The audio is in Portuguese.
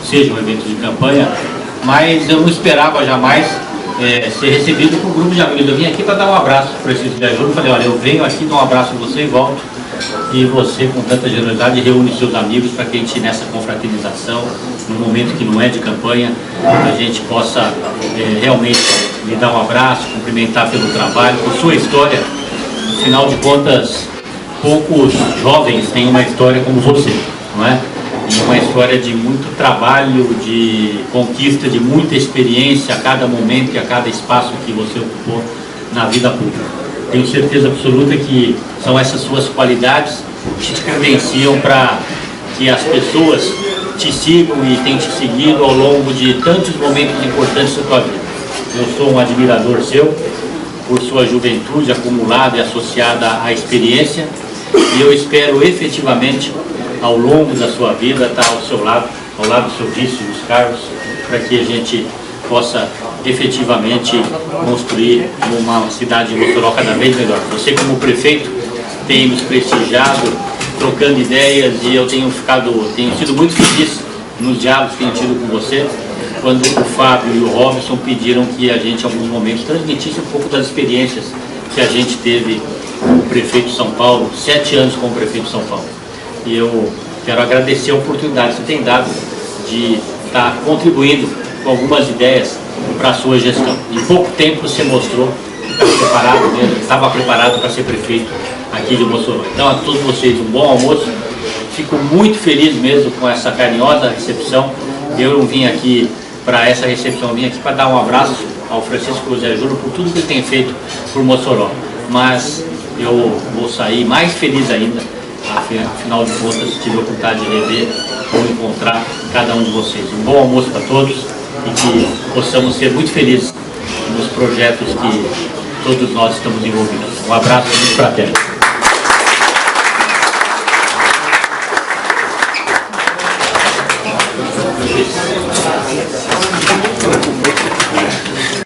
seja um evento de campanha, mas eu não esperava jamais ser recebido por um grupo de amigos. Eu vim aqui para dar um abraço para esse viajante, falei, olha, eu venho aqui, dou um abraço em você e volto. E você, com tanta generosidade, reúne seus amigos para que a gente, nessa confraternização, num momento que não é de campanha, a gente possa realmente lhe dar um abraço, cumprimentar pelo trabalho, por sua história. Afinal de contas, poucos jovens têm uma história como você, não é? E uma história de muito trabalho, de conquista, de muita experiência a cada momento e a cada espaço que você ocupou na vida pública. Tenho certeza absoluta que são essas suas qualidades que te credenciam para que as pessoas te sigam e tenham te seguido ao longo de tantos momentos importantes da tua vida. Eu sou um admirador seu, por sua juventude acumulada e associada à experiência, e eu espero efetivamente, ao longo da sua vida, estar ao seu lado, ao lado do seu vice, Luiz Carlos, para que a gente possa efetivamente construir uma cidade de Mossoró cada vez melhor. Você, como prefeito, tem nos prestigiado, trocando ideias, e eu tenho sido muito feliz nos diálogos que tenho tido com você, quando o Fábio e o Robson pediram que a gente, em alguns momentos, transmitisse um pouco das experiências que a gente teve como prefeito de São Paulo, 7 anos como prefeito de São Paulo. E eu quero agradecer a oportunidade que você tem dado de estar contribuindo com algumas ideias para a sua gestão. Em pouco tempo você mostrou que estava preparado para ser prefeito aqui de Mossoró. Então, a todos vocês, um bom almoço. Fico muito feliz mesmo com essa carinhosa recepção. Eu não vim aqui para essa recepção, eu vim aqui para dar um abraço ao Francisco José Júnior por tudo que ele tem feito por Mossoró. Mas eu vou sair mais feliz ainda, afinal de contas, tive a oportunidade de rever ou encontrar cada um de vocês. Um bom almoço para todos e que possamos ser muito felizes nos projetos que todos nós estamos envolvidos. Um abraço muito fraterno.